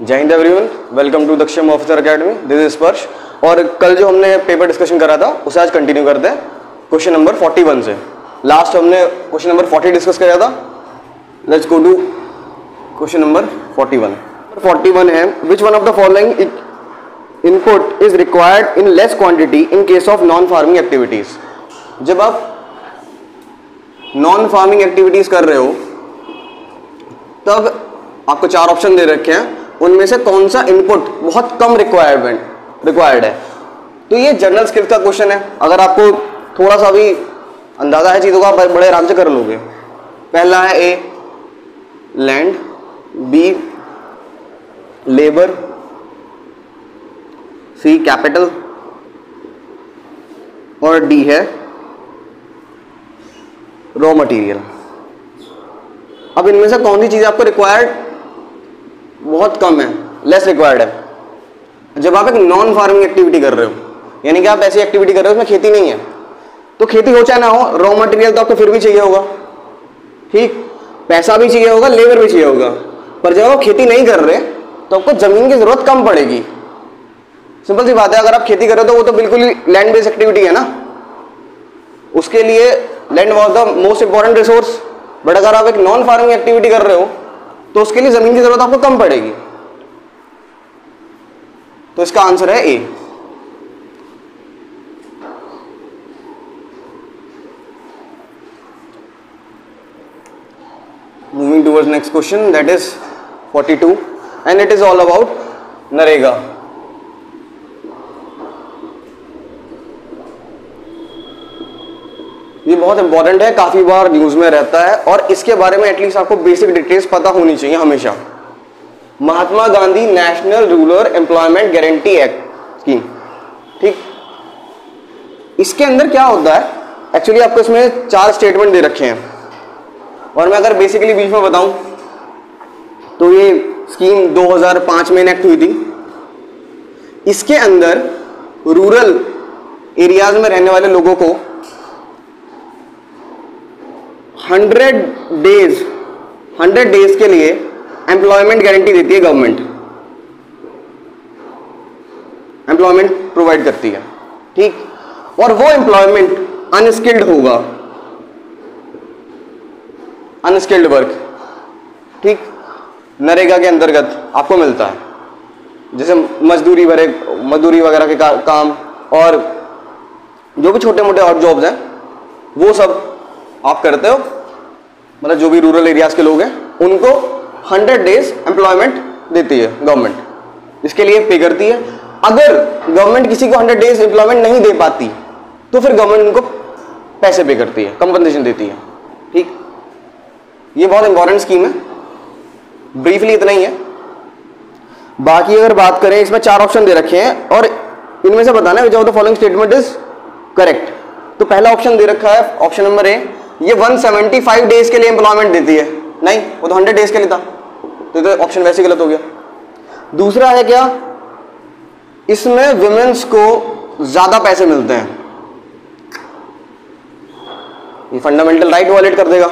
जय हिंद everyone, welcome to Daksham officer academy. This is Sparsh. और कल जो हमने पेपर डिस्कशन करा था उसे आज कंटिन्यू करते हैं क्वेश्चन नंबर 41 से। लास्ट हमने क्वेश्चन नंबर 40 डिस्कस किया था। Let's go to question number 41। 41 है, which one of the following input is required in less quantity in case of non farming activities. जब आप नॉन फार्मिंग एक्टिविटीज कर रहे हो तब आपको चार ऑप्शन दे रखे हैं, उनमें से कौन सा इनपुट बहुत कम रिक्वायर्ड है। तो ये जनरल स्किल्स का क्वेश्चन है। अगर आपको थोड़ा सा भी अंदाजा है चीज़ों का, आप बड़े आराम से कर लोगे। पहला है a land, B labour, C capital और डी है रॉ मटेरियल। अब इनमें से कौन सी चीज़ आपको रिक्वायर्ड बहुत कम है, लेस रिक्वायर्ड है। जब आप एक नॉन फार्मिंग एक्टिविटी कर रहे हो, यानी कि आप ऐसी एक्टिविटी कर रहे हो उसमें खेती नहीं है, तो खेती हो चाहे ना हो, रॉ मटेरियल तो आपको फिर भी चाहिए होगा, ठीक, पैसा भी चाहिए होगा, लेबर भी चाहिए होगा। पर जब आप खेती नहीं कर रहे तो आपको जमीन की जरूरत कम पड़ेगी। सिंपल सी बात है, अगर आप खेती कर रहे हो तो वो तो बिल्कुल ही लैंड बेस्ड एक्टिविटी है ना, उसके लिए land was the most important resource. But अगर आप एक नॉन फार्मिंग एक्टिविटी कर रहे हो तो उसके लिए जमीन की जरूरत आपको कम पड़ेगी। तो इसका आंसर है A. Moving towards next question, that is 42 and it is all about NREGA. ये बहुत इंपॉर्टेंट है, काफी बार न्यूज में रहता है और इसके बारे में एटलीस्ट आपको बेसिक डिटेल्स पता होनी चाहिए हमेशा। Mahatma Gandhi National Rural Employment Guarantee Act scheme, ठीक, इसके अंदर क्या होता है एक्चुअली आपको इसमें 4 स्टेटमेंट दे रखे हैं और मैं अगर बेसिकली बीच में बताऊं तो ये स्कीम 2005 में इनेक्ट हुई थी। इसके अंदर रूरल एरियाज में रहने वाले लोगों को 100 डेज के लिए एम्प्लॉयमेंट गारंटी देती है गवर्नमेंट, एम्प्लॉयमेंट प्रोवाइड करती है, ठीक। और वो एम्प्लॉयमेंट अनस्किल्ड होगा, अनस्किल्ड वर्क, ठीक, नरेगा के अंतर्गत आपको मिलता है। जैसे मजदूरी वगैरह के काम और जो भी छोटे मोटे और जॉब्स हैं वो सब आप करते हो। मतलब जो भी रूरल एरियाज के लोग हैं उनको 100 डेज एम्प्लॉयमेंट देती है गवर्नमेंट, इसके लिए पे करती है। अगर गवर्नमेंट किसी को 100 डेज एम्प्लॉयमेंट नहीं दे पाती तो फिर गवर्नमेंट उनको पैसे पे करती है, कंपनसेशन देती है, ठीक। ये बहुत इंपॉर्टेंट स्कीम है। ब्रीफली इतना ही है। बाकी अगर बात करें, इसमें 4 ऑप्शन दे रखे हैं और इनमें से बताना है which of the following statement is correct. तो पहला ऑप्शन दे रखा है, ऑप्शन नंबर ए, ये 175 डेज के लिए एम्प्लॉयमेंट देती है। नहीं, वो तो 100 डेज के लिए था, तो ऑप्शन वैसे गलत हो गया। दूसरा है क्या, इसमें विमेन्स को ज्यादा पैसे मिलते हैं। ये फंडामेंटल राइट वॉलेट कर देगा,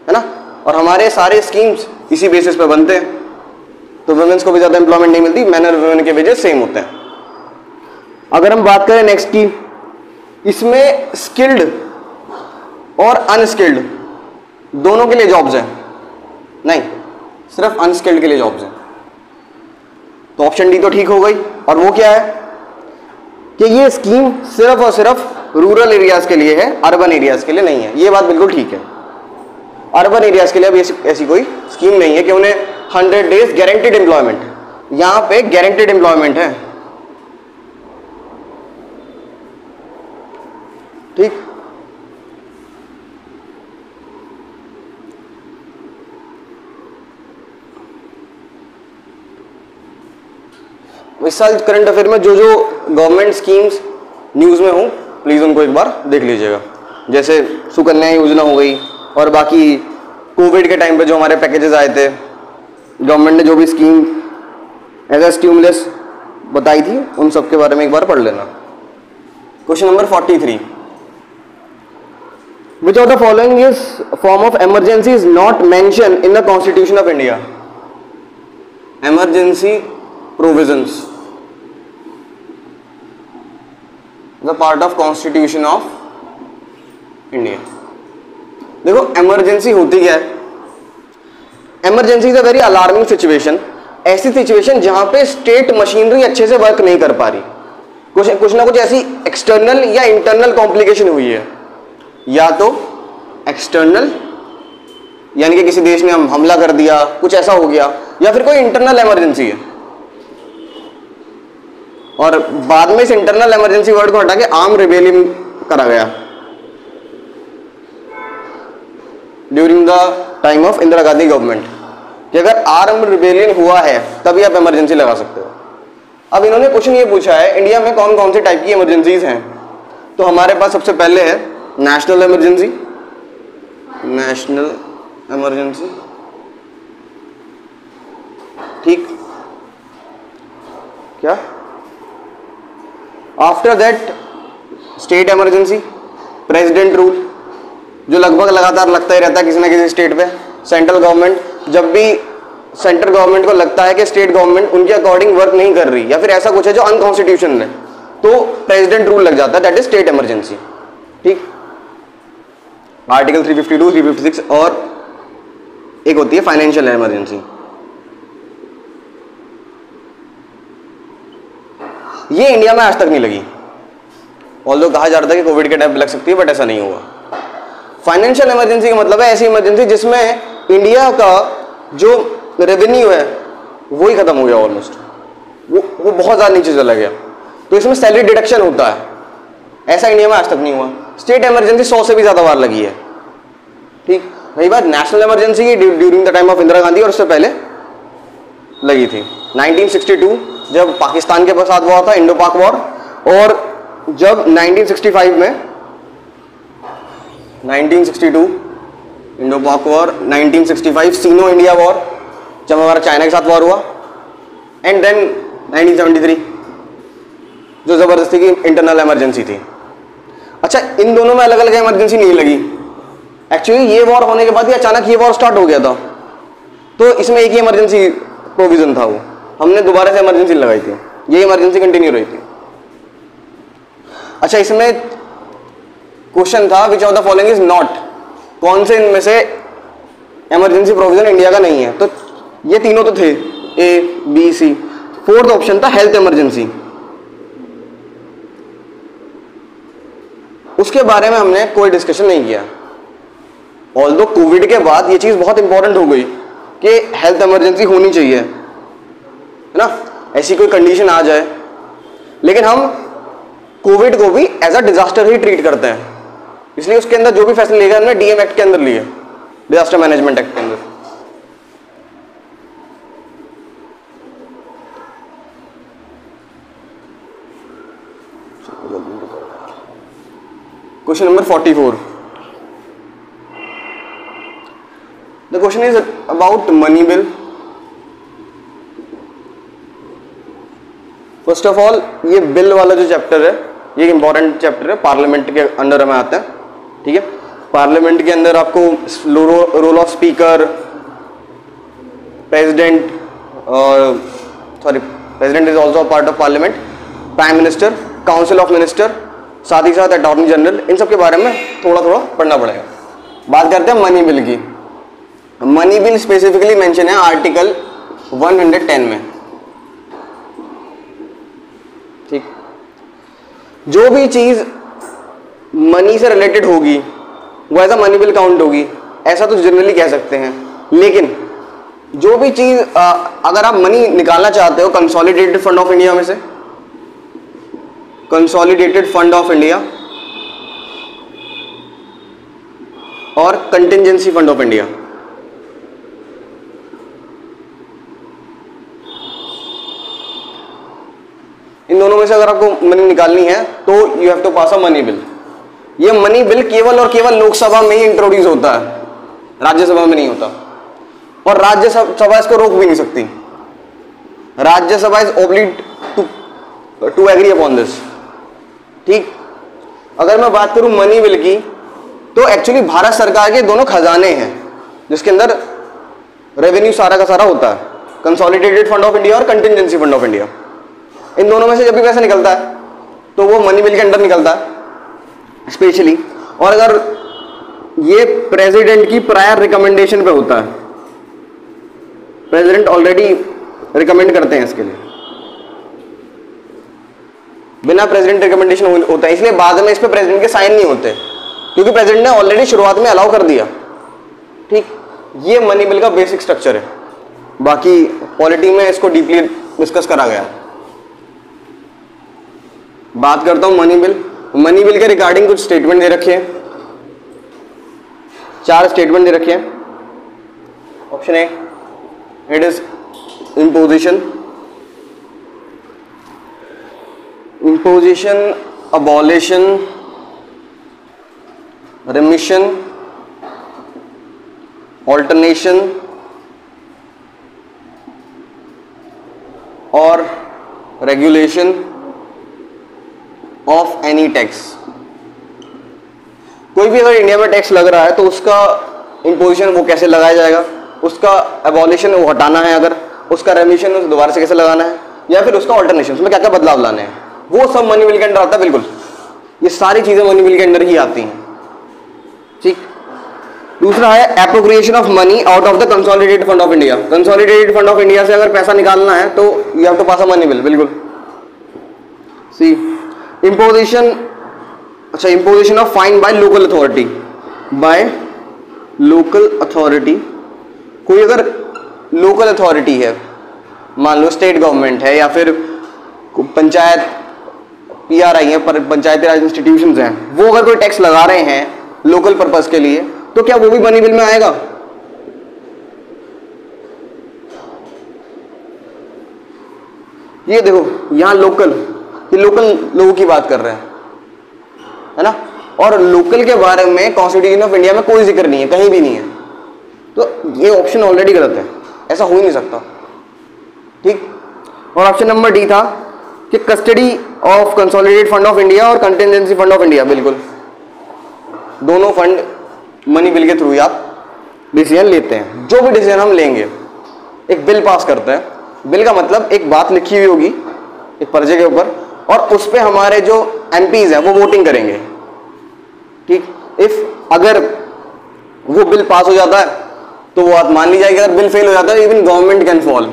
है ना, और हमारे सारे स्कीम्स इसी बेसिस पे बनते हैं। तो विमेन्स को भी ज्यादा एम्प्लॉयमेंट नहीं मिलती, मैन और वुमेन के वेजेस सेम होते हैं। अगर हम बात करें नेक्स्ट की, इसमें स्किल्ड और अनस्किल्ड दोनों के लिए जॉब्स हैं। नहीं, सिर्फ अनस्किल्ड के लिए जॉब्स हैं। तो ऑप्शन डी तो ठीक हो गई। और वो क्या है कि ये स्कीम सिर्फ और सिर्फ रूरल एरियाज के लिए है, अर्बन एरियाज के लिए नहीं है। ये बात बिल्कुल ठीक है। अर्बन एरियाज के लिए अभी ऐसी कोई स्कीम नहीं है कि उन्हें 100 डेज गारंटीड एम्प्लॉयमेंट, यहां पे गारंटीड एम्प्लॉयमेंट है, ठीक। इस साल करंट अफेयर में जो गवर्नमेंट स्कीम्स न्यूज़ में हो, प्लीज़ उनको एक बार देख लीजिएगा। जैसे सुकन्या योजना हो गई और बाकी कोविड के टाइम पे जो हमारे पैकेजेस आए थे, गवर्नमेंट ने जो भी स्कीम एज ए स्टिमुलस बताई थी, उन सब के बारे में एक बार पढ़ लेना। Question number 43, which of the following is form of emergency is not mention in the constitution of India. emergency provisions the part of constitution of India। देखो इमरजेंसी होती क्या है? Emergency is a very alarming situation, ऐसी situation जहां पे state machinery अच्छे से work नहीं कर पा रही, कुछ ना कुछ ऐसी एक्सटर्नल या इंटरनल कॉम्प्लिकेशन हुई है, या तो एक्सटर्नल यानी कि किसी देश ने हमला कर दिया, कुछ ऐसा हो गया, या फिर कोई इंटरनल इमरजेंसी है। और बाद में इस इंटरनल इमरजेंसी वर्ड को हटा के आर्म रिबेलियन करा गया during the time of Indira Gandhi government, कि अगर आर्म रिबेलियन हुआ है तभी आप इमरजेंसी लगा सकते हो। अब इन्होंने क्वेश्चन ये पूछा है इंडिया में कौन कौन से टाइप की इमरजेंसीज हैं, तो हमारे पास सबसे पहले है नेशनल इमरजेंसी, नेशनल इमरजेंसी, ठीक क्या? After that state emergency, president rule, जो लगभग लगातार लगता ही रहता है किसी ना किसी स्टेट पे। सेंट्रल गवर्नमेंट, जब भी सेंट्रल गवर्नमेंट को लगता है कि स्टेट गवर्नमेंट उनके अकॉर्डिंग वर्क नहीं कर रही या फिर ऐसा कुछ है जो अनकॉन्स्टिट्यूशनल है, तो प्रेसिडेंट रूल लग जाता है, दैट इज स्टेट इमरजेंसी, ठीक। आर्टिकल 352, 356 और एक होती है फाइनेंशियल इमरजेंसी। ये इंडिया में आज तक नहीं लगी, ऑल्दो कहा जा रहा था कि कोविड के टाइम लग सकती है, बट ऐसा नहीं हुआ। फाइनेंशियल इमरजेंसी का मतलब है ऐसी इमरजेंसी जिसमें इंडिया का जो रेवेन्यू है वो ही खत्म हो गया, ऑलमोस्ट वो बहुत ज़्यादा नीचे चला गया, तो इसमें सैलरी डिडक्शन होता है। ऐसा इंडिया में आज तक नहीं हुआ। स्टेट इमरजेंसी 100 से भी ज़्यादा बार लगी है, ठीक। रही बात नेशनल इमरजेंसी की, during the time of Indira Gandhi और उससे पहले लगी थी 1962 जब पाकिस्तान के साथ हुआ था इंडो पाक वॉर, और जब 1965 में 1962 इंडो पाक वॉर, 1965 सीनो इंडिया वॉर जब हमारा चाइना के साथ वॉर हुआ, एंड देन 1973 जो जबरदस्ती की इंटरनल इमरजेंसी थी। अच्छा, इन दोनों में अलग अलग इमरजेंसी नहीं लगी। एक्चुअली ये वॉर होने के बाद ही अचानक ये वॉर स्टार्ट हो गया था, तो इसमें एक ही इमरजेंसी प्रोविजन था, वो हमने दोबारा से इमरजेंसी लगाई थी, ये इमरजेंसी कंटिन्यू रही थी। अच्छा, इसमें क्वेश्चन था which of the following is not, कौन से इनमें से इमरजेंसी प्रोविजन इंडिया का नहीं है, तो ये तीनों तो थे A B C, fourth option था हेल्थ इमरजेंसी। उसके बारे में हमने कोई डिस्कशन नहीं किया, ऑल्दो कोविड के बाद ये चीज बहुत इंपॉर्टेंट हो गई कि हेल्थ इमरजेंसी होनी चाहिए, है ना, ऐसी कोई कंडीशन आ जाए। लेकिन हम कोविड को भी एज अ डिजास्टर ही ट्रीट करते हैं, इसलिए उसके अंदर जो भी फैसले लिए गए हमने डीएम एक्ट के अंदर लिए, डिजास्टर मैनेजमेंट एक्ट के अंदर। Question number 44, the question is about money bill. First of all ये बिल वाला जो चैप्टर है ये इंपॉर्टेंट चैप्टर है, पार्लियामेंट के अंडर में आता है, ठीक है। पार्लियामेंट के अंदर आपको role of speaker, president, president is also part of parliament, prime minister, council of minister, साथ ही साथ अटॉर्नी जनरल, इन सब के बारे में थोड़ा थोड़ा पढ़ना पड़ेगा। बात करते हैं मनी बिल की। मनी बिल स्पेसिफिकली मेंशन है आर्टिकल 110 में, ठीक। जो भी चीज मनी से रिलेटेड होगी वो as a money bill count होगी, ऐसा तो जनरली कह सकते हैं। लेकिन जो भी चीज अगर आप मनी निकालना चाहते हो कंसोलिडेटेड फंड ऑफ इंडिया में से, कंसोलिडेटेड फंड ऑफ इंडिया और कंटिजेंसी फंड ऑफ इंडिया, इन दोनों में से अगर आपको मनी निकालनी है तो you have to pass a money bill. ये मनी बिल केवल और केवल लोकसभा में ही इंट्रोड्यूस होता है, राज्यसभा में नहीं होता, और राज्यसभा इसको रोक भी नहीं सकती। Rajya Sabha is obliged to agree upon this, ठीक। अगर मैं बात करूं मनी बिल की, तो एक्चुअली भारत सरकार के दोनों खजाने हैं जिसके अंदर रेवेन्यू सारा का सारा होता है, कंसोलिडेटेड फंड ऑफ इंडिया और कंटिजेंसी फंड ऑफ इंडिया, इन दोनों में से जब भी पैसा निकलता है तो वो मनी बिल के अंडर निकलता है स्पेशली। और अगर ये प्रेसिडेंट की प्रायर रिकमेंडेशन पे होता है, प्रेसिडेंट ऑलरेडी रिकमेंड करते हैं इसके लिए, बिना प्रेसिडेंट रिकमेंडेशन होता है, इसलिए बाद में इस पे प्रेसिडेंट के साइन नहीं होते, क्योंकि प्रेसिडेंट ने ऑलरेडी शुरुआत में अलाउ कर दिया। ठीक, ये मनी बिल का बेसिक स्ट्रक्चर है, बाकी पॉलिटी में इसको डीपली डिस्कस करा गया। बात करता हूं मनी बिल। मनी बिल के रिगार्डिंग कुछ स्टेटमेंट दे रखे हैं, 4 स्टेटमेंट दे रखे हैं। Option A, it is imposition, abolition, remission, alternation और regulation of any tax। कोई भी अगर इंडिया में टैक्स लग रहा है तो उसका imposition वो कैसे लगाया जाएगा, उसका abolition वो हटाना है, अगर उसका रेमिशन उस दोबारा से कैसे लगाना है, या फिर उसका ऑल्टरनेशन, उसमें क्या क्या बदलाव लाने हैं, वो सब मनी बिल के अंडर आता है। बिल्कुल, ये सारी चीजें मनी बिल के अंडर ही आती हैं। ठीक, दूसरा है appropriation of money out of the consolidated fund of India. Consolidated fund of India से अगर पैसा निकालना है तो you have to pass a money bill. बिल्कुल। सी, इम्पोजिशन, अच्छा, imposition of fine by local authority, by local authority. कोई अगर लोकल अथॉरिटी है, मान लो स्टेट गवर्नमेंट है या फिर पंचायत PRI है, पर पंचायती राज इंस्टीट्यूशंस हैं, वो अगर कोई टैक्स लगा रहे हैं लोकल पर्पस के लिए, तो क्या वो भी मनी बिल में आएगा? ये देखो यहां लोकल, ये लोकल लोगों की बात कर रहे हैं, है ना, और लोकल के बारे में कॉन्स्टिट्यूशन ऑफ इंडिया में कोई जिक्र नहीं है, कहीं भी नहीं है, तो ये ऑप्शन ऑलरेडी गलत है, ऐसा हो ही नहीं सकता। ठीक, और ऑप्शन नंबर डी था कि custody of consolidated fund of India और कंटिजेंसी फंड ऑफ इंडिया। बिल्कुल, दोनों फंड मनी बिल के थ्रू ही आप डिसीजन लेते हैं। जो भी डिसीजन हम लेंगे, एक बिल पास करते हैं, बिल का मतलब एक बात लिखी हुई होगी एक पर्चे के ऊपर, और उस पर हमारे जो MPs हैं वो वोटिंग करेंगे। ठीक, इफ अगर वो बिल पास हो जाता है तो वो बात मान ली जाएगी, अगर बिल फेल हो जाता है इवन गवर्नमेंट कैन फॉल,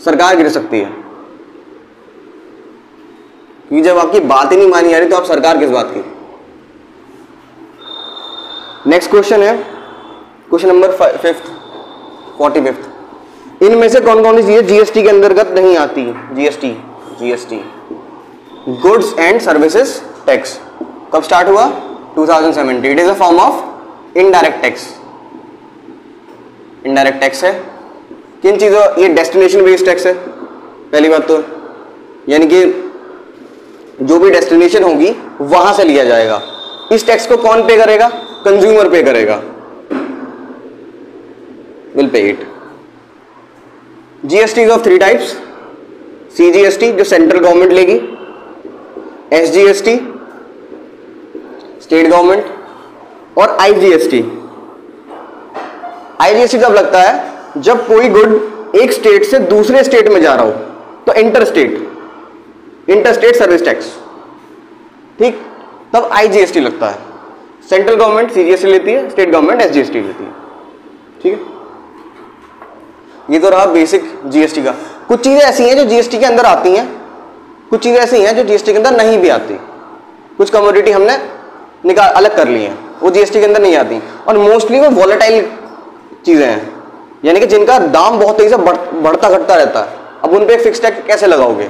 सरकार गिर सकती है, क्योंकि जब आपकी बात ही नहीं मानी जा रही तो आप सरकार किस बात की। नेक्स्ट क्वेश्चन है क्वेश्चन नंबर 45। इनमें से कौन कौन सी चीजें GST के अंतर्गत नहीं आती? GST goods and services tax कब स्टार्ट हुआ? 2017। It is a form of indirect tax. Indirect tax है किन चीजों? ये डेस्टिनेशन बेस्ड टैक्स है पहली बात तो, यानी कि जो भी डेस्टिनेशन होगी वहां से लिया जाएगा। इस टैक्स को कौन पे करेगा? कंज्यूमर पे करेगा, will pay it. GST of 3 types, CGST जो सेंट्रल गवर्नमेंट लेगी, SGST स्टेट गवर्नमेंट, और IGST। IGST कब लगता है? जब कोई गुड एक स्टेट से दूसरे स्टेट में जा रहा हो, तो इंटरस्टेट सर्विस टैक्स, ठीक, तब IGST लगता है। सेंट्रल गवर्नमेंट CGST लेती है, स्टेट गवर्नमेंट SGST लेती है। ठीक है, ये तो रहा बेसिक GST का। कुछ चीजें ऐसी हैं जो GST के अंदर आती हैं, कुछ चीजें ऐसी हैं जो GST के अंदर नहीं भी आती। कुछ कमोडिटी हमने निकाल अलग कर ली हैं, वो GST के अंदर नहीं आती, और मोस्टली वो वॉलेटाइल चीजें हैं, यानी कि जिनका दाम बहुत तेजी से बढ़ता घटता रहता है। अब उन पे एक फिक्स टैक्स कैसे लगाओगे?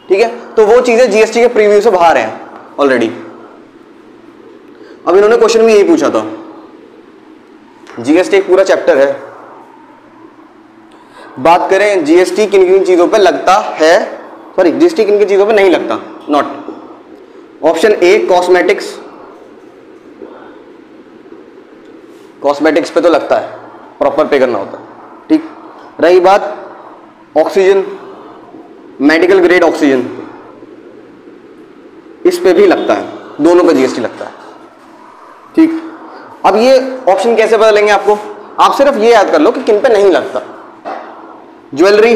ठीक है, तो वो चीजें GST के प्रीव्यू से बाहर हैं ऑलरेडी। अब इन्होंने क्वेश्चन में यही पूछा था। GST एक पूरा चैप्टर है। बात करें GST किन किन चीजों पे लगता है, सॉरी GST किन किन चीजों पे नहीं लगता, not. Option A cosmetics, cosmetics पे तो लगता है, प्रॉपर पे करना होता है। ठीक, रही बात ऑक्सीजन, मेडिकल ग्रेड ऑक्सीजन, इस पे भी लगता है, दोनों पे GST लगता है। ठीक, अब ये ऑप्शन कैसे बदलेंगे आपको? आप सिर्फ ये याद कर लो कि किन पे नहीं लगता। ज्वेलरी,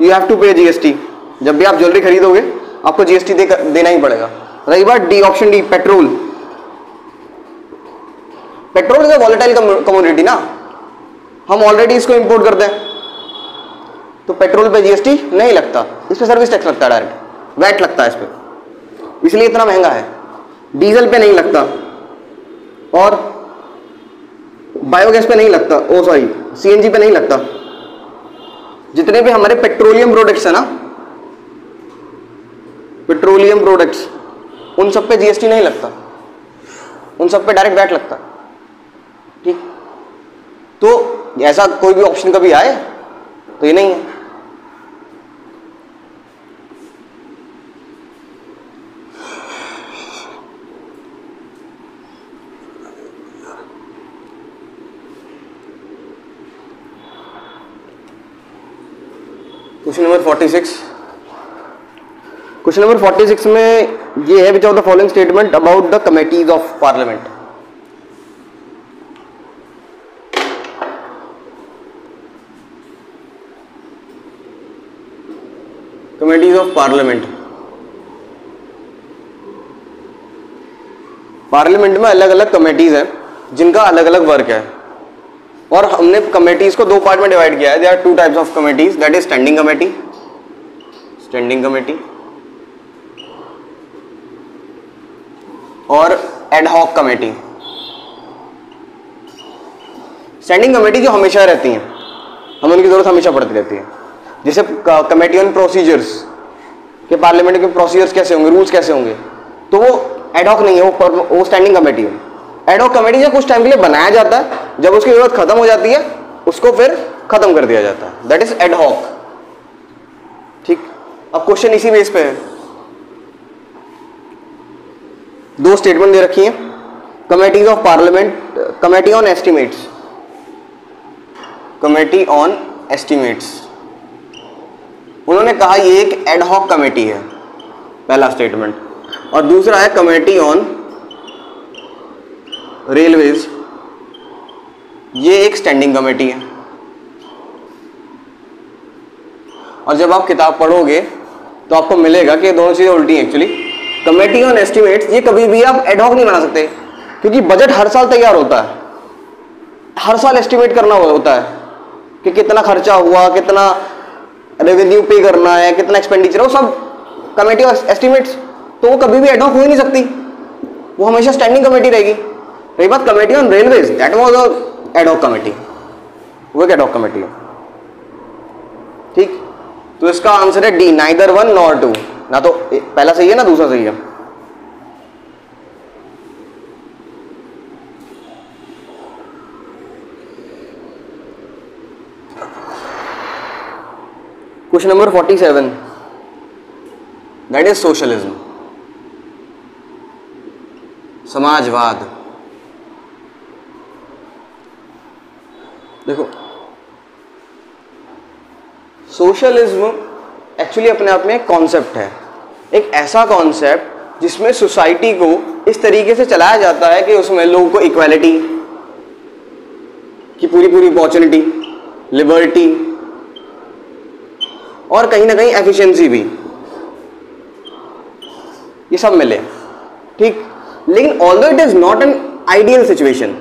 यू हैव टू पे जीएसटी। जब भी आप ज्वेलरी खरीदोगे आपको जीएसटी देना ही पड़ेगा। रही बात D, option D, petrol. Petrol is a volatile commodity ना, हम ऑलरेडी इसको इंपोर्ट करते हैं, तो पेट्रोल पे जीएसटी नहीं लगता, इस पे सर्विस टैक्स लगता है, डायरेक्ट वैट लगता है इस पे, इसलिए इतना महंगा है। डीजल पे नहीं लगता और बायोगैस पे नहीं लगता, ओ सॉरी सीएनजी पे नहीं लगता। जितने भी हमारे पेट्रोलियम प्रोडक्ट्स है ना, पेट्रोलियम प्रोडक्ट्स, उन सब पे जीएसटी नहीं लगता, उन सब पे डायरेक्ट वैट लगता। ठीक, तो ऐसा कोई भी ऑप्शन कभी आए तो ये नहीं है। क्वेश्चन नंबर 46, क्वेश्चन नंबर 46 में ये है, which of the following statement about the committees of parliament. Committees of parliament, parliament में अलग अलग कमिटीज हैं जिनका अलग अलग वर्क है, और हमने कमेटीज को दो पार्ट में डिवाइड किया है। There are two types of committees, that is standing committee, standing committee और ad hoc committee. Standing committee जो हमेशा रहती हैं, हमें उनकी जरूरत हमेशा पड़ती रहती है, जैसे कमेटी ऑन प्रोसीजर्स, कि पार्लियामेंट के प्रोसीजर्स कैसे होंगे, रूल्स कैसे होंगे, तो वो एड हॉक नहीं है, वो स्टैंडिंग कमेटी है। एड हॉक कमेटी जो कुछ टाइम के लिए बनाया जाता है, जब उसकी जरूरत खत्म हो जाती है उसको फिर खत्म कर दिया जाता है, दैट इज एड हॉक। ठीक, अब क्वेश्चन इसी बेस पे है। दो स्टेटमेंट दे रखी है, committees of parliament, committee on estimates, committee on estimates, उन्होंने कहा ये एक एड हॉक कमेटी है, पहला स्टेटमेंट। और दूसरा है कमेटी ऑन रेलवेज, ये एक स्टैंडिंग कमेटी है। और जब आप किताब पढ़ोगे तो आपको मिलेगा कि दोनों चीजें उल्टी हैं एक्चुअली। कमेटी ऑन एस्टिमेट्स ये कभी भी आप एड हॉक नहीं बना सकते, क्योंकि बजट हर साल तैयार होता है, हर साल एस्टिमेट करना होता है कि कितना खर्चा हुआ, कितना रेवेन्यू पे करना है, कितना एक्सपेंडिचर, वो सब कमेटी ऑफ एस्टिमेट्स, तो वो कभी भी एड हॉक हो ही नहीं सकती, वो हमेशा स्टैंडिंग कमेटी रहेगी। रही बात committee on railways, that was a ad hoc committee, वो एक एड हॉक कमेटी है। ठीक, तो इसका आंसर है D, neither one nor two, ना तो पहला सही है ना दूसरा सही है। Question number 47, that is socialism, समाजवाद। देखो, सोशलिज्म एक्चुअली अपने आप में एक कॉन्सेप्ट है, एक ऐसा कॉन्सेप्ट जिसमें सोसाइटी को इस तरीके से चलाया जाता है कि उसमें लोगों को इक्वालिटी की पूरी अपॉर्चुनिटी, लिबर्टी और कहीं ना कहीं एफिशिएंसी भी, ये सब मिले। ठीक, लेकिन although it is not an ideal situation.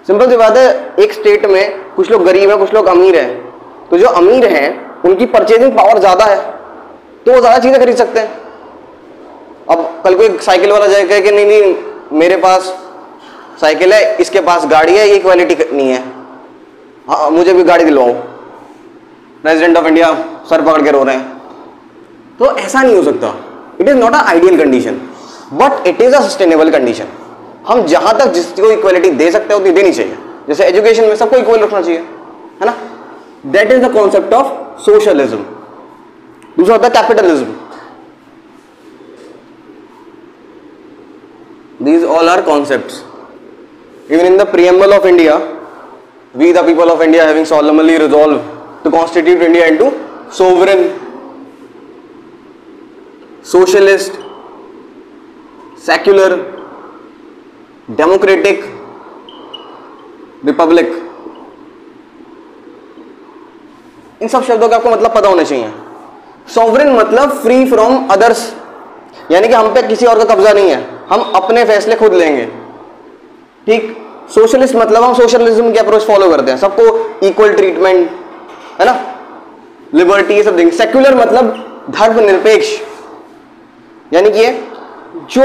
Simple सी बात है, एक स्टेट में कुछ लोग गरीब हैं, कुछ लोग अमीर हैं, तो जो अमीर हैं उनकी परचेजिंग पावर ज्यादा है, तो वो ज्यादा चीजें खरीद सकते हैं। अब कल को एक साइकिल वाला जाएगा कि नहीं नहीं मेरे पास साइकिल है, इसके पास गाड़ी है, ये क्वालिटी नहीं है, हाँ मुझे भी गाड़ी दिलवाओ, प्रेसिडेंट ऑफ इंडिया सर पकड़ के रो रहे हैं, तो ऐसा नहीं हो सकता। It is not a ideal condition, but it is a sustainable condition. हम जहां तक जिसको इक्वालिटी दे सकते हैं उतनी देनी चाहिए, जैसे एजुकेशन में सबको इक्वल रखना चाहिए, है ना, that is the concept of socialism. दूसरा होता है capitalism. These all are concepts. Even in the preamble of India, we the people of India having solemnly resolved to constitute India into sovereign, socialist, secular, democratic republic. इन सब शब्दों का आपको मतलब पता होना चाहिए। सॉवरेन मतलब फ्री फ्रॉम अदर्स, यानी कि हम पे किसी और का कब्जा नहीं है, हम अपने फैसले खुद लेंगे। ठीक। सोशलिस्ट मतलब हम सोशलिज्म की अप्रोच फॉलो करते हैं, सबको इक्वल ट्रीटमेंट, है ना, लिबर्टी, ये सब देंगे। सेक्युलर मतलब धर्मनिरपेक्ष, यानी कि जो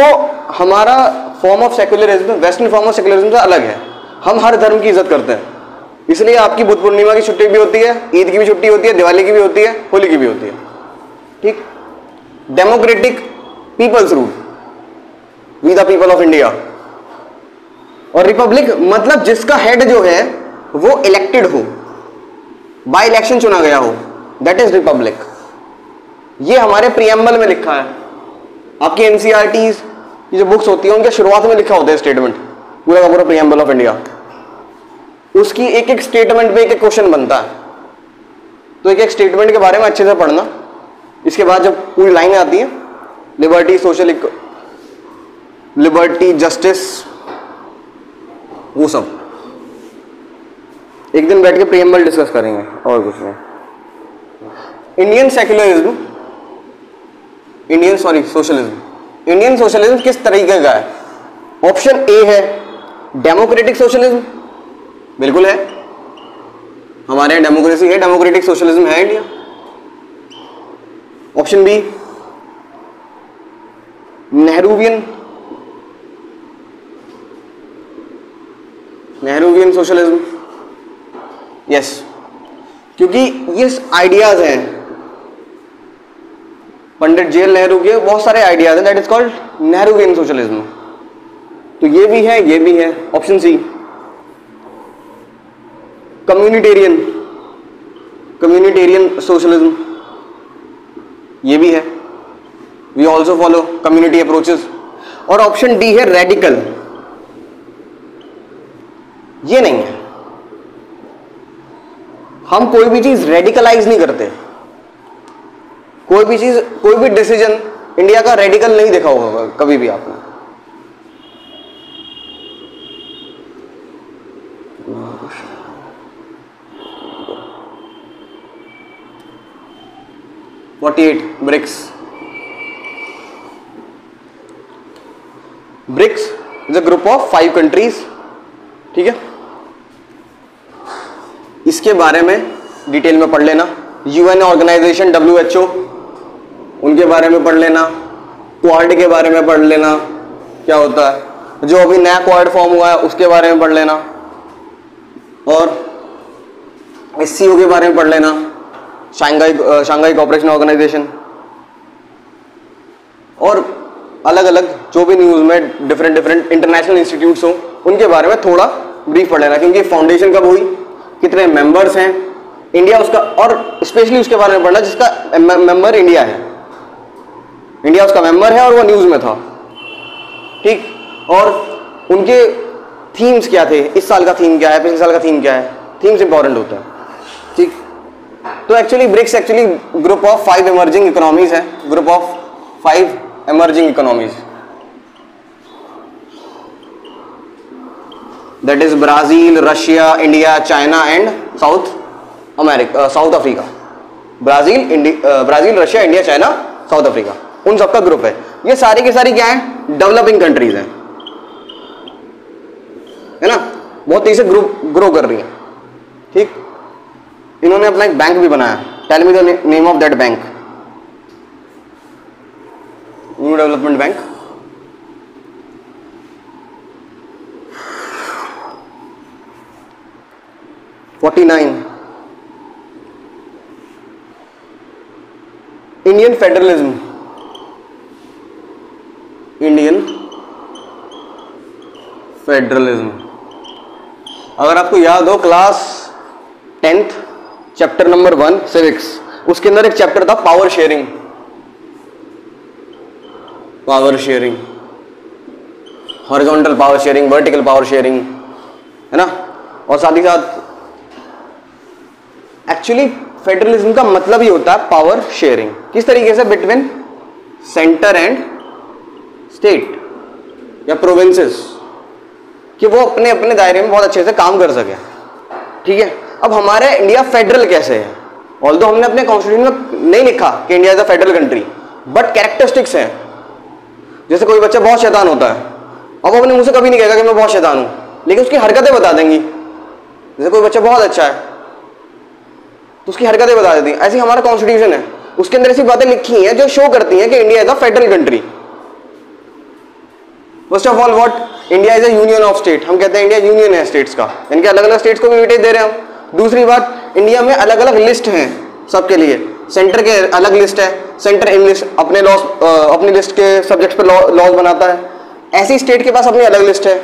हमारा form of secularism western form of secularism से अलग है, हम हर धर्म की इज्जत करते हैं। इसलिए आपकी बुद्ध पूर्णिमा की छुट्टी भी होती है, ईद की भी छुट्टी होती है, दिवाली की भी होती है, होली की भी होती है। ठीक। Democratic people's rule, we the people of India. और रिपब्लिक मतलब जिसका हेड जो है वो इलेक्टेड हो, बाय इलेक्शन चुना गया हो, दैट इज रिपब्लिक। ये हमारे प्रीएम्बल में लिखा है। आपकी एनसीईआरटीज की जो बुक्स होती है उनके शुरुआत में लिखा होता है स्टेटमेंट, पूरा का पूरा प्रीएम्बल ऑफ इंडिया। उसकी एक एक स्टेटमेंट पे एक एक क्वेश्चन बनता है, तो एक एक स्टेटमेंट के बारे में अच्छे से पढ़ना। इसके बाद जब पूरी लाइनें आती हैं, लिबर्टी, सोशल, लिबर्टी, जस्टिस, वो सब एक दिन बैठ के प्रीएम्बल डिस्कस करेंगे, और कुछ नहीं। Indian secularism, socialism. Indian socialism किस तरीके का है? ऑप्शन ए है डेमोक्रेटिक सोशलिज्म, बिल्कुल है, हमारे यहाँ डेमोक्रेसी है, डेमोक्रेटिक सोशलिज्म है India. Option B Nehruvian socialism, yes, क्योंकि ये आइडियाज हैं पंडित जवाहरलाल नेहरू के, बहुत सारे आइडियाज हैं, that is called Nehruvian socialism. तो ये भी है, ये भी है। ऑप्शन सी कम्युनिटेरियन सोशलिज्म, ये भी है, we also follow community approaches. और ऑप्शन डी है रेडिकल, ये नहीं है, हम कोई भी चीज रेडिकलाइज नहीं करते। कोई भी चीज, कोई भी डिसीजन इंडिया का रेडिकल नहीं देखा होगा कभी भी आपने। BRICS is a group of 5 countries. ठीक है, इसके बारे में डिटेल में पढ़ लेना। यूएन ऑर्गेनाइजेशन WHO, उनके बारे में पढ़ लेना। क्वाड के बारे में पढ़ लेना, क्या होता है। जो अभी नया क्वाड फॉर्म हुआ है उसके बारे में पढ़ लेना। और SCO के बारे में पढ़ लेना, शंघाई कोऑपरेशन ऑर्गेनाइजेशन। और अलग अलग जो भी न्यूज़ में डिफरेंट इंटरनेशनल इंस्टीट्यूट्स हो उनके बारे में थोड़ा ब्रीफ पढ़ लेना, क्योंकि फाउंडेशन कब हुई, कितने मेंबर्स हैं, इंडिया उसका, और स्पेशली उसके बारे में पढ़ना जिसका मेंबर इंडिया है। इंडिया उसका मेंबर है और वो न्यूज़ में था। ठीक। और उनके थीम्स क्या थे, इस साल का थीम क्या है, पिछले साल का थीम क्या है, थीम्स इंपॉर्टेंट होता है। ठीक। तो actually BRICS actually group of 5 emerging economies है, group of 5 emerging economies, that is Brazil, Russia, India, China and South Africa। Brazil, Russia, India, China, south Africa, उन सबका ग्रुप है। ये सारी की सारी क्या है, डेवलपिंग कंट्रीज हैं, है ना, बहुत तेजी से ग्रो कर रही हैं। ठीक। इन्होंने अपना एक बैंक भी बनाया। Tell me the name of that bank. New development bank. Indian federalism, अगर आपको याद हो class 10th chapter number 1 civics, उसके अंदर एक चैप्टर था power sharing, horizontal power sharing, vertical power sharing, है ना। और साथ ही साथ एक्चुअली फेडरलिज्म का मतलब ही होता है पावर शेयरिंग, किस तरीके से बिटवीन सेंटर एंड स्टेट या प्रोविंसेस, कि वो अपने अपने दायरे में बहुत अच्छे से काम कर सके। ठीक है। अब हमारे इंडिया फेडरल कैसे है ऑल्दो हमने अपने कॉन्स्टिट्यूशन में नहीं लिखा कि India is a federal country, but characteristics हैं। जैसे कोई बच्चा बहुत शैतान होता है, अब वो अपने मुंह से कभी नहीं कहेगा कि मैं बहुत शैतान हूं, लेकिन उसकी हरकतें बता देंगी। जैसे कोई बच्चा बहुत अच्छा है तो उसकी हरकतें बता देती हैं। ऐसे हमारा कॉन्स्टिट्यूशन है, उसके अंदर ऐसी बातें लिखी हैं जो शो करती हैं कि India is a federal country. First of all what, India is a union of state. हम कहते हैं इंडिया यूनियन है स्टेट्स का, इनके अलग अलग स्टेट्स को भी वेटेज दे रहे हैं हम। दूसरी बात, इंडिया में अलग अलग लिस्ट हैं सबके लिए। सेंटर के अलग लिस्ट है, सेंटर इंग्लिश अपने लॉज अपनी लिस्ट के सब्जेक्ट्स पर लॉज बनाता है। ऐसी स्टेट के पास अपनी अलग लिस्ट है,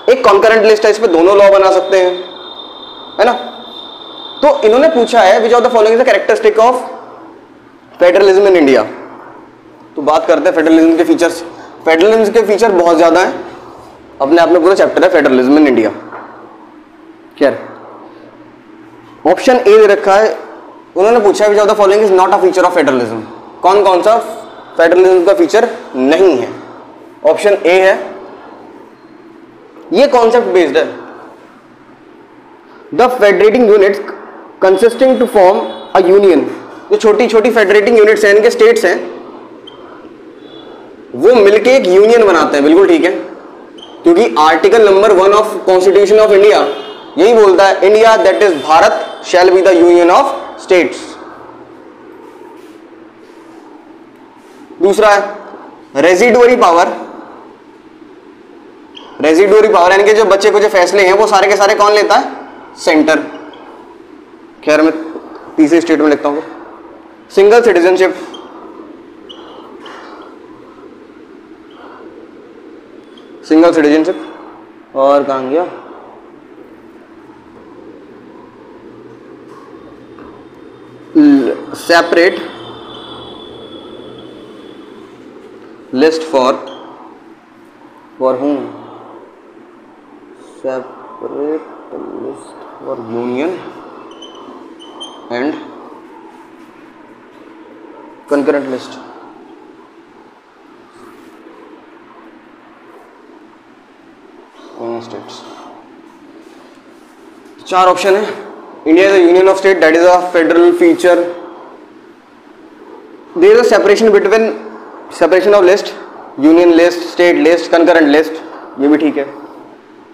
एक कॉन्करेंट लिस्ट है, इस पर दोनों लॉ बना सकते हैं, है ना। तो इन्होंने पूछा है which of the following is the characteristic of federalism in India. तो बात करते हैं फेडरलिज्म के फीचर्स। फेडरलिज्म के फीचर बहुत ज्यादा हैं, अपने आप में पूरा चैप्टर है फेडरलिज्म इन इंडिया। क्या ऑप्शन ए दे रखा है, उन्होंने पूछा है which of the following is not a feature of federalism. कौन कौन सा फेडरलिज्म का फीचर नहीं है? ऑप्शन ए है, ये कॉन्सेप्ट बेस्ड है, the federating units consisting to form a union. जो छोटी छोटी फेडरेटिंग यूनिट्स हैं, इनके स्टेट्स हैं, वो मिलके एक यूनियन बनाते हैं। बिल्कुल ठीक है, क्योंकि article number 1 of constitution of India यही बोलता है, India that is Bharat shall be the union of states. दूसरा है रेजिडुअरी पावर। रेजिडुअरी पावर यानी कि जो बच्चे को जो फैसले हैं वो सारे के सारे कौन लेता है? सेंटर। खैर मैं तीसरी स्टेट में लिखता हूं, सिंगल सिटीजनशिप। सिंगल सिटीजनशिप और कहां गया? Separate list for whom? Separate list for union and concurrent list. States. चार ऑप्शन है। India is a union of state, that is a federal feature. There is a separation between separation of list, union list, state list, concurrent list, ये भी ठीक है।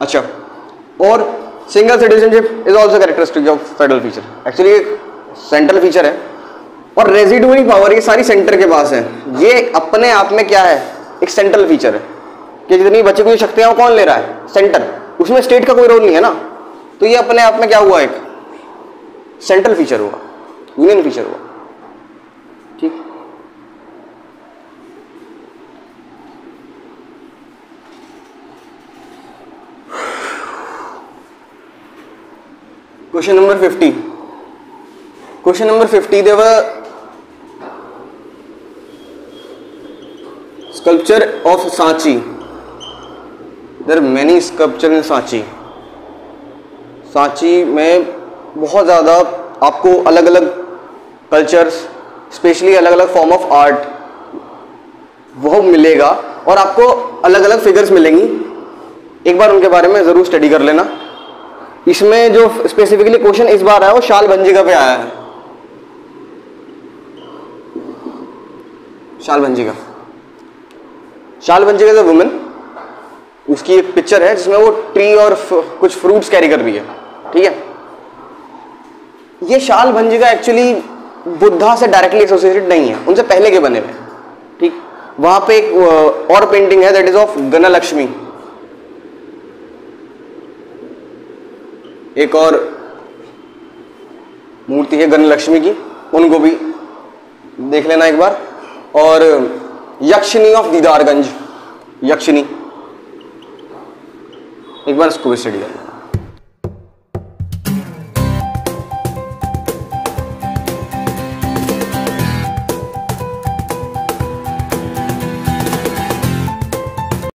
अच्छा, और single citizenship is also characteristic of federal feature. Actually एक central feature है। और residuary power ये सारी सेंटर के पास है। ये अपने आप में क्या है? एक सेंट्रल फीचर है कि जितनी बच्चे को शक्तियां वो कौन ले रहा है? सेंटर। उसमें स्टेट का कोई रोल नहीं है ना, तो ये अपने आप में क्या हुआ? एक सेंट्रल फीचर हुआ, यूनियन फीचर हुआ। ठीक, question number 50। Question number 50, there were sculpture of Sanchi. There are many sculpture in Sanchi. Sanchi में बहुत ज़्यादा आपको अलग अलग कल्चर्स, स्पेशली अलग अलग फॉर्म ऑफ आर्ट वो मिलेगा, और आपको अलग अलग फिगर्स मिलेंगी। एक बार उनके बारे में ज़रूर स्टडी कर लेना। इसमें जो स्पेसिफिकली क्वेश्चन इस बार आया वो शाल भंजिका पे आया है। शाल भंजिका, शाल भंजिका इज अ वुमन। उसकी एक पिक्चर है जिसमें वो ट्री और कुछ फ्रूट्स कैरी कर रही है। ठीक है, ये शाल भंजिका एक्चुअली बुद्धा से डायरेक्टली एसोसिएटेड नहीं है, उनसे पहले के बने हुए। ठीक, वहां पे एक और पेंटिंग है दैट इज ऑफ गणलक्ष्मी। एक और मूर्ति है गणलक्ष्मी की, उनको भी देख लेना एक बार। और यक्षिनी ऑफ दीदारगंज, यक्षिनी, एक बार इसको भी स्टडी कर लेना।